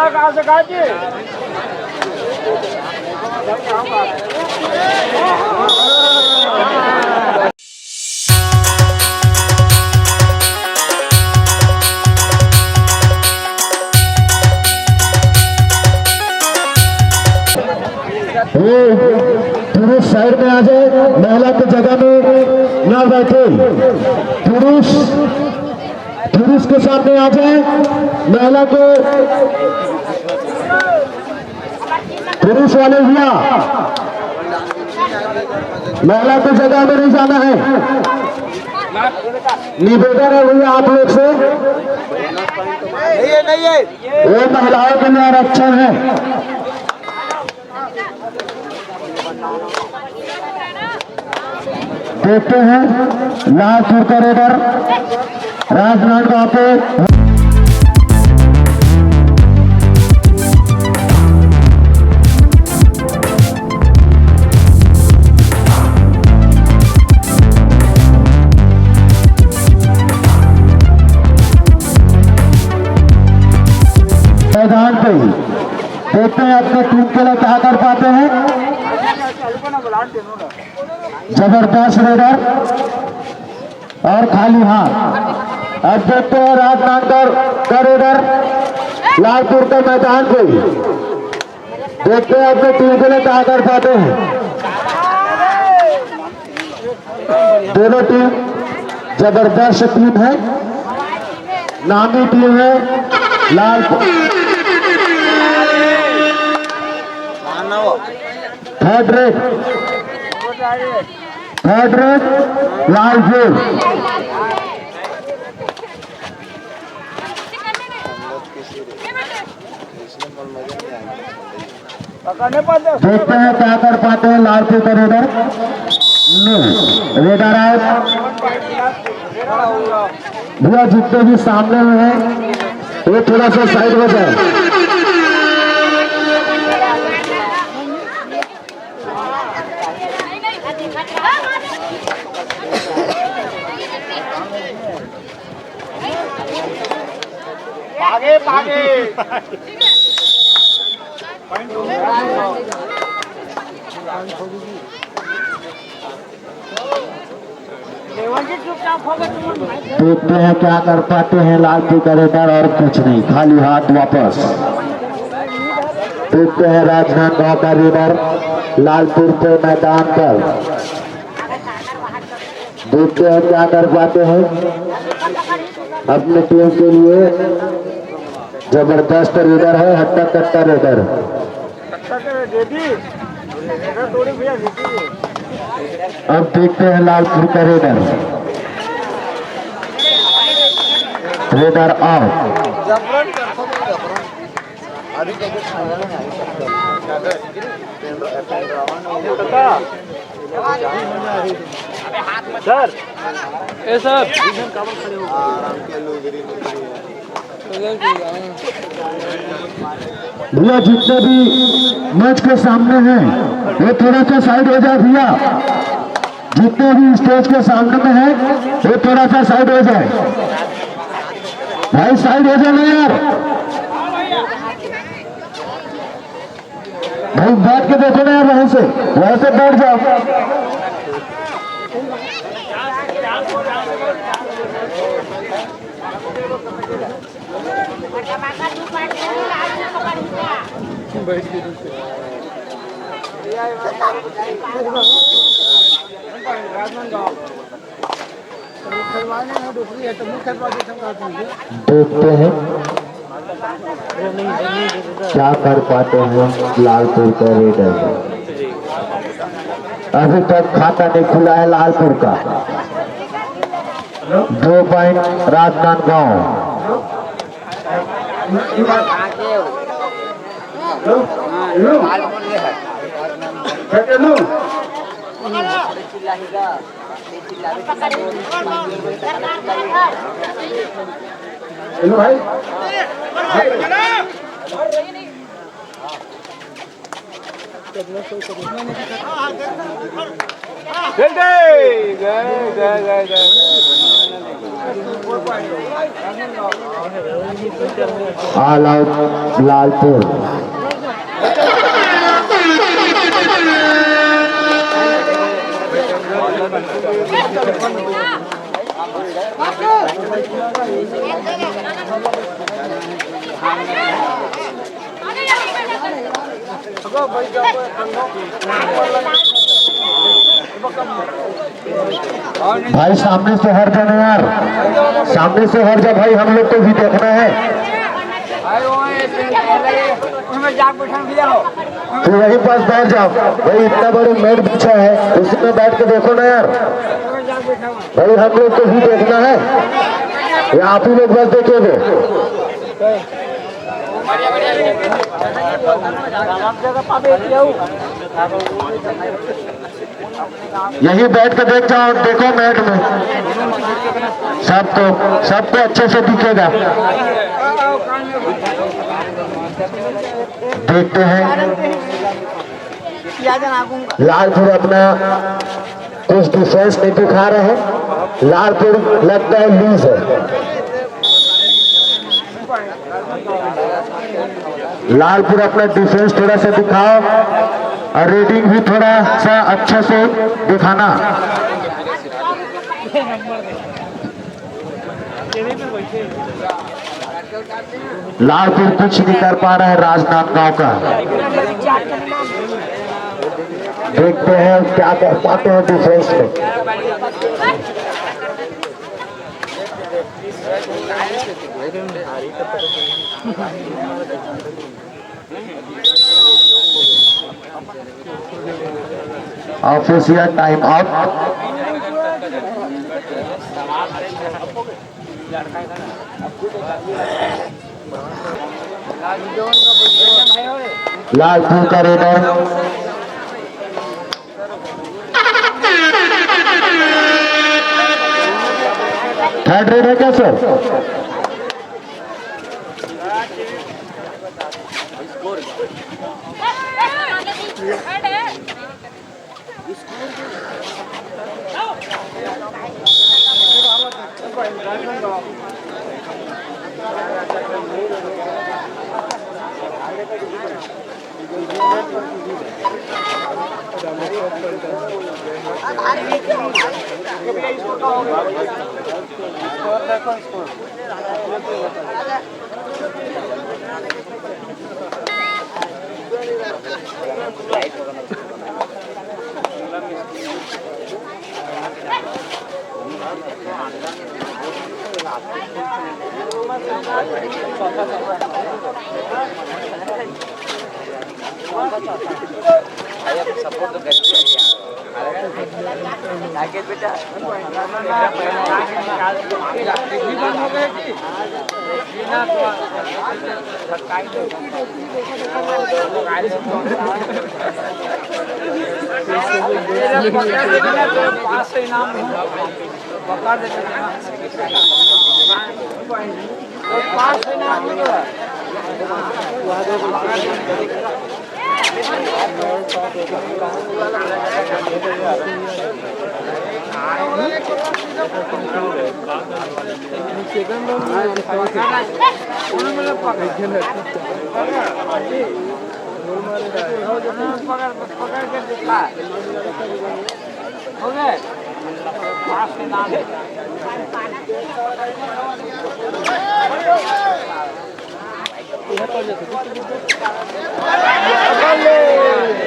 कहाँ से खाती पुरुष साइड में आ जाए, महिला की जगह में ना बैठे। पुरुष के सामने आ जाए, महिला को पुरुष वाले भैया महिला की जगह में नहीं जाना है। निवेदन है भैया आप लोग से, वो महिलाओं के लिए आरक्षण है। देखते हैं लालपुर कॉरिडोर राजनांदगांव पे मैदान पे देखते हैं अपने टीम के लिए क्या कर पाते हैं। जबरदस्त रेडर और खाली हाथ। अब देखते हैं राजनांदगांव का रेडर लालपुर के मैदान पे, देखते हैं अपने टीम के लिए क्या कर पाते हैं। दोनों टीम जबरदस्त टीम है, नामी टीम है लालपुर। Third rate Lalpur. देखते हैं क्या कर पाते हैं लालपुर का रेडर। रेडर आउट भैया, जितने भी सामने में है वो थोड़ा सा साइड हो जाए। आगे आगे देखते हैं क्या कर पाते हैं लालपुर का रेडर, और कुछ नहीं, खाली हाथ वापस। देखते हैं राजनांदगांव का रेडर लालपुर के मैदान पर, देखते हैं क्या कर पाते हैं अपने टीम के लिए। जबरदस्त रेडर है, हट्टा कट्टा रेडर। अब देखते हैं लालपुर का रेडर आउट। सर ए सर भैया जितने भी मैच के सामने हैं वो थोड़ा सा साइड हो जाए। भैया जितने भी स्टेज के सामने में है वो थोड़ा सा साइड हो जाए। भाई साइड हो जाए ना यार, भाई बैठ के देखो ना यार, वहां से बैठ जाओ। देखते हैं क्या कर पाते हैं लालपुर का रेडर। अभी तक खाता नहीं खुला है लालपुर का। 2 point Rajnandgaon. All out Lalpur. भाई सामने से हट जाना यार, सामने से हट जा भाई, हम लोग को भी देखना है। तो वहीं पास बैठ जाओ भाई, इतना बड़ी मैट बिछा है उसी में बैठ के देखो ना यार भाई, हम लोग को भी देखना है या आप ही लोग बस देखेंगे? यही बैठ के देख जाओ, देखो मैट में सबको अच्छे से दिखेगा। देखते हैं लालपुर अपना कुछ डिफेंस नहीं दिखा रहे हैं, लालपुर लगता है लूज है। लालपुर अपना डिफेंस थोड़ा सा दिखाओ और रेडिंग भी थोड़ा सा अच्छा से दिखाना। लालपुर कुछ नहीं कर पा रहा है राजनांदगांव का, देखते हैं क्या कर पाते हैं डिफेंस में। Official time out. लालपुर का रेडर थर्ड रेड है क्या सर? सपोर्ट तो करेंगे बेटा।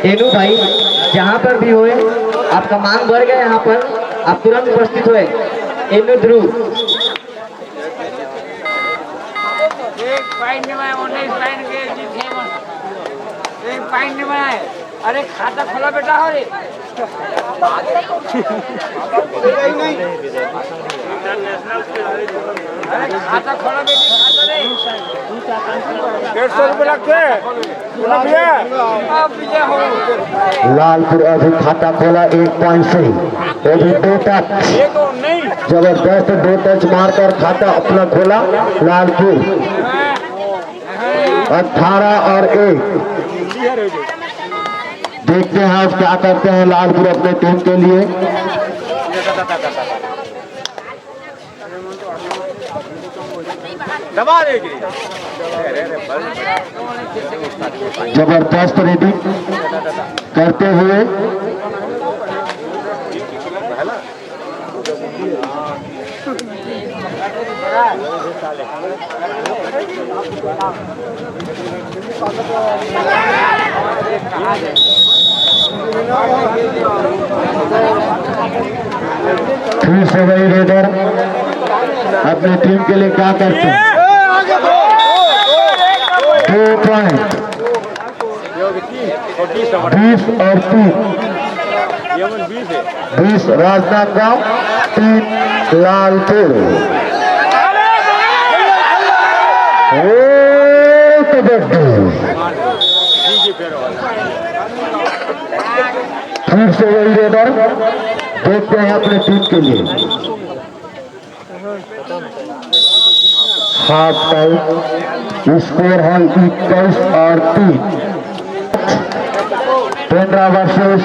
तेनू भाई जहाँ पर भी होए, आपका मांग बढ़ गया यहाँ पर, आप तुरंत उपस्थित हुए। एनु ध्रुव एक पाइन नहीं बनाए। अरे खाता खोला बेटा, हो रे अरे खाता खोला बेटी, खाता नहीं। 150 रुपये लगते हैं भैया। लालपुर अभी खाता खोला 1 पॉइंट से, वो भी 2 टच, जबरदस्त 2 टच मारकर खाता अपना खोला लालपुर। 18 और 1। देखते हैं आज क्या करते हैं लालपुर अपने टीम के लिए। दबा देगी। जबरदस्त रेडिंग करते हुए फिर से वही रेडर अपनी टीम के लिए क्या करते हैं। 2 पॉइंट 20 और 3 20 राजनांदगांव 3 लालपुर। कबड्डी फिर से वही रेडर देखते हैं अपने टीम के लिए। हाफ टाइम स्कोर है 21 और 3। पेंड्रा वर्सेस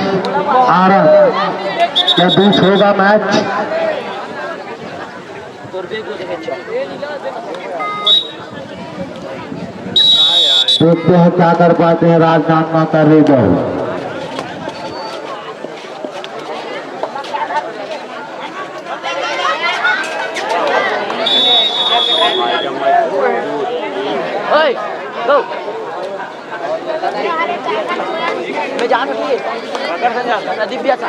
आरंग के बीच होगा मैच। देखते हैं क्या कर पाते हैं राजनांदगांव का रेडर। मैं जान दिव्या सा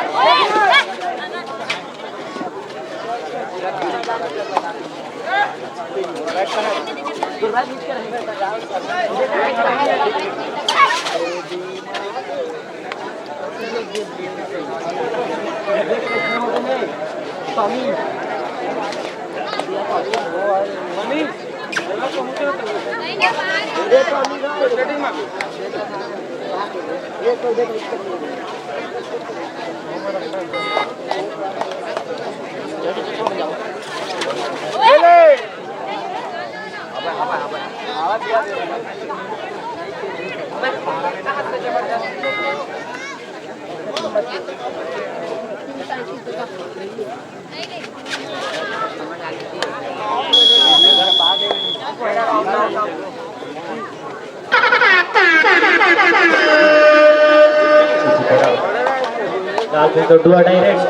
लालपुर तो डुआ डायरेक्ट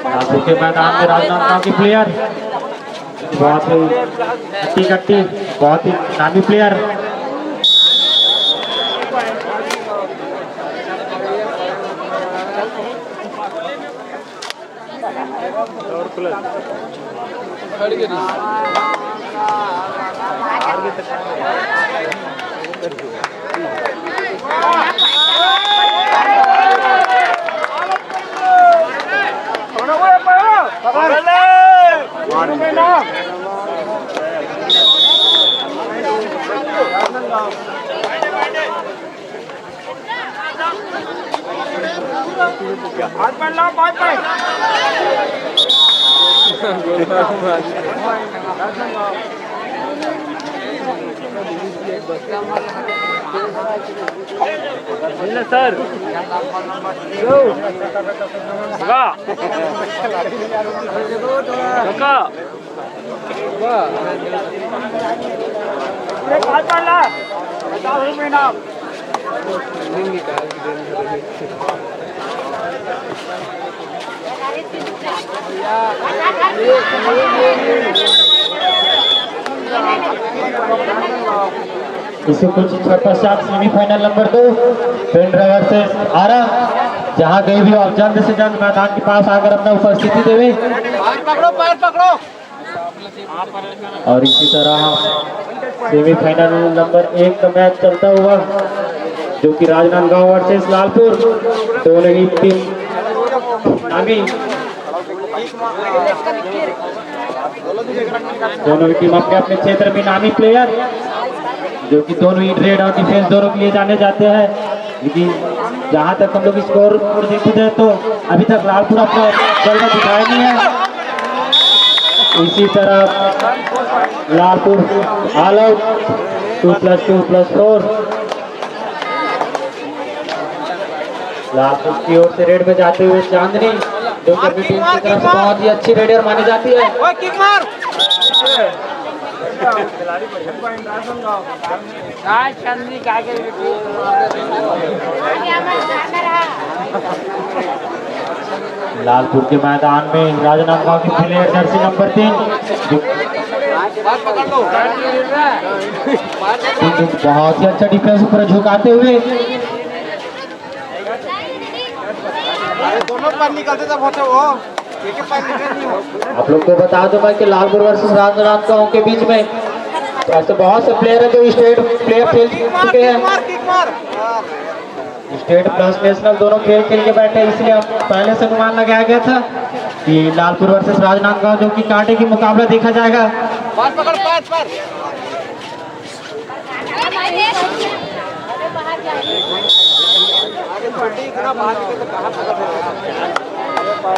लालपुर के मैदान में राजनांदगांव की प्लेयर बहुत ही कट्टी बहुत ही नामी प्लेयर सर इससे कुछ पश्चात semifinal number 2 Pendra versus Arang, जहां कहीं भी आप जल्द से जल्द मैदान के पास आकर अपना उपस्थिति देवे। पैर पकड़ो। और इसी तरह सेमीफाइनल नंबर 1 का मैच चलता हुआ जो कि राजनांदगांव वर्सेस लालपुर, दोनों ही टीम नामी दोनों की टीम अपने अपने क्षेत्र में नामी प्लेयर जो कि दोनों ही रेड और डिफेंस दोनों के लिए जाने जाते हैं। लेकिन जहां तक हम लोग स्कोर देखते थे तो अभी तक लालपुर अपना जलवा दिखाया नहीं है। इसी तरह लालपुर ऑल आउट 2+2+4। लालपुर की ओर से रेड में जाते हुए चांदनी जो कि अपनी टीम की तरफ से बहुत ही अच्छी रेडर मानी जाती है। किक मार चंद्री का आगे लालपुर के मैदान में राजनांदगांव की प्लेयर जर्सी नंबर 3 बहुत ही अच्छा डिफेंस ऊपर झुकाते हुए दोनों पैर निकलते तब होते वो एक पैर निकल नहीं हो। आप लोग को बता दूं मैं कि लालपुर वर्सेस राजनांदगांव के बीच में तो ऐसे बहुत से प्लेयर हैं जो स्टेट प्लेयर खेल चुके हैं। किक मार स्टेट प्लस नेशनल दोनों खेल के बैठे हैं, इसलिए पहले से अनुमान लगाया गया था कि लालपुर वर्सेस राजनांदगांव जो कि कांटे की मुकाबला देखा जाएगा। पैर पकड़ पैर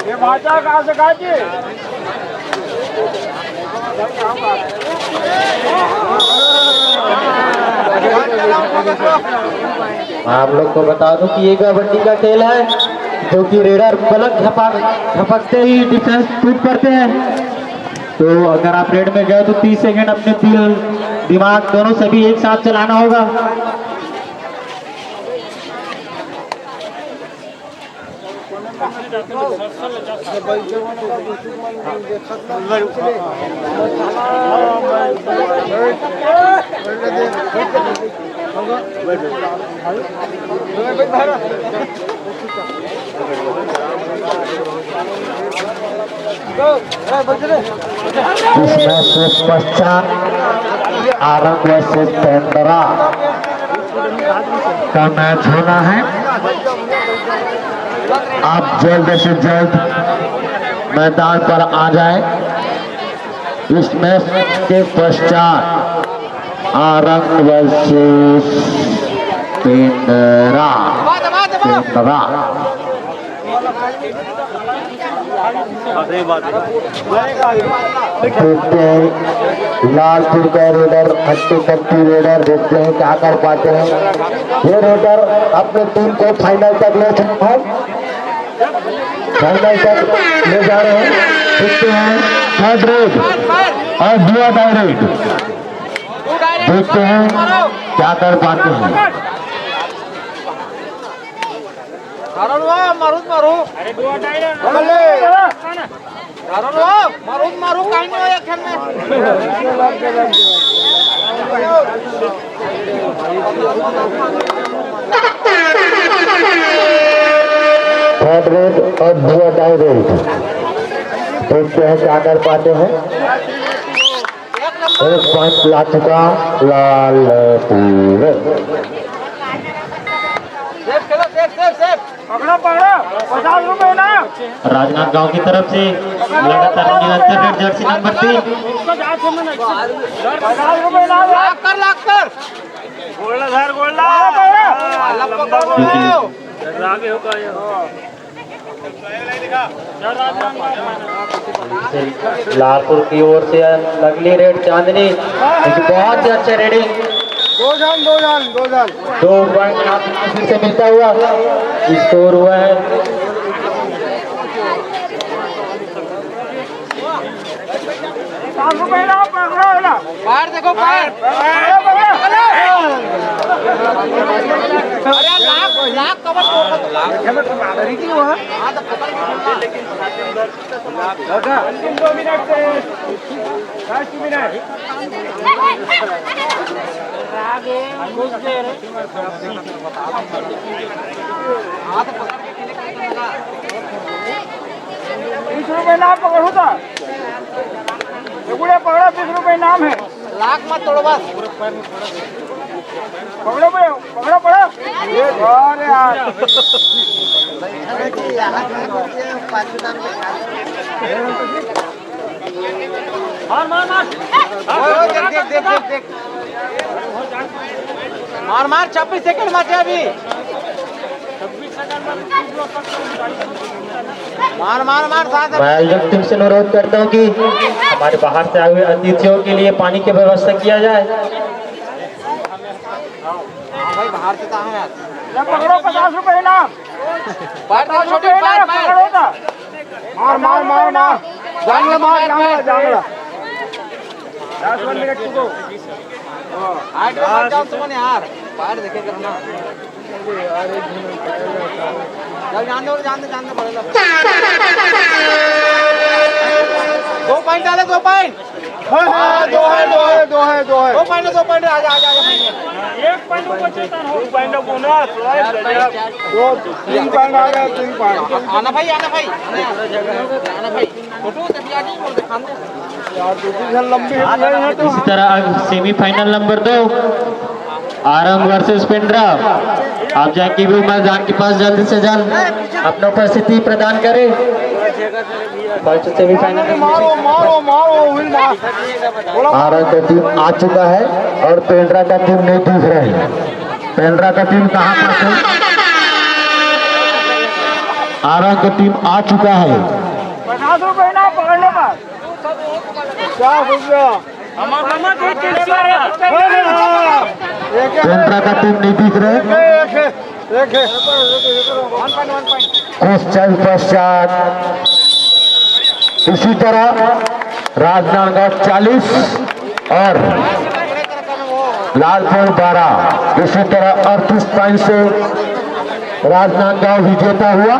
ये भाषा कहाँ से खाती आप लोग को बता दूं कि ये कबड्डी का खेल है जो कि रेडर पलक झपकते ही डिफेंस टूट पड़ते हैं। तो अगर आप रेड में गए तो 30 सेकंड अपने दिल दिमाग दोनों सभी एक साथ चलाना होगा। इसमें से पश्चात आरंग वर्सेस पेंडरा का मैच होना है। आप जल्द से जल्द मैदान पर आ जाएं। इस मैच के पश्चात आरंग वर्सेस पेंडरा देखते हैं लालपुर का रेडर हट्टी कट्टी रेडर देखते हैं क्या कर पाते हैं। ये रेडर अपने टीम को फाइनल तक ले चुके हैं, फाइनल तक ले जा रहे हैं। देखते हैं थर्ड रेड और दुआ डायरेक्ट, देखते हैं क्या कर पाते हैं। मारू काही नाही या खेळ थर्ड रेड और दुआ डायरेक्ट, देखते हैं क्या कर पाते हैं। एक पॉइंट ला चुका लालपुर। राजनांदगांव की तरफ से लगातार निरंतर रेड जर्सी नंबर 3 लाख कर लालपुर की ओर से अगली रेड चांदनी, बहुत ही अच्छा रेडिंग, दो पॉइंट फिर से मिलता हुआ स्कोर हुआ है। बाहर देखो बाहर अरे लाख कवर पकड़ होता पकड़ा 20 रुपए नाम है। लाख मत तोड़ो बस पकड़ो पकड़ो पकड़ो अरे यार मार मार 26 सेकंड बचे अभी मार मार मार साथ मैं आयोजक टीम से अनुरोध करता हूं कि हमारे बाहर से आए हुए अतिथियों के लिए पानी की व्यवस्था किया जाए। भाई बाहर से कहाँ है पकड़ो 50 रुपए इनाम छोटी मार मार मार मार जांगला मार जांगला 10 मिनट को आठ बार जाओ तुम यार बाहर देखे करना जान दे पड़ेगा 2 पॉइंट डाले 2 पॉइंट दो है 2 पॉइंट आजा एक पॉइंट बचे था 2 पॉइंट बोनस 3 पॉइंट आ गया 3 पॉइंट आना भाई फोटो तभी आ जी बोल दे खाने यार दूसरी लंबी है तो इसी तरह semifinal number 2 Arang versus Pindra. आप जाके भी मैदान के पास जल्द से जल्द अपना उपस्थिति प्रदान करें। सेमीफाइनल मारो विल मार आरंग का टीम आ चुका है और पेंड्रा का टीम नहीं दिख रहा है। पेंड्रा का टीम कहाँ पर है? आरंग का टीम आ चुका है। 50 रुपए इनाम पकड़ने पर क्या हो गया पेंड्रा का टीम नहीं दिख रहा है। कुछ चल पश्चात इसी तरह राजनांदगांव 40 और लालपुर 12 इसी तरह 38 पॉइंट से राजनांदगांव विजेता हुआ।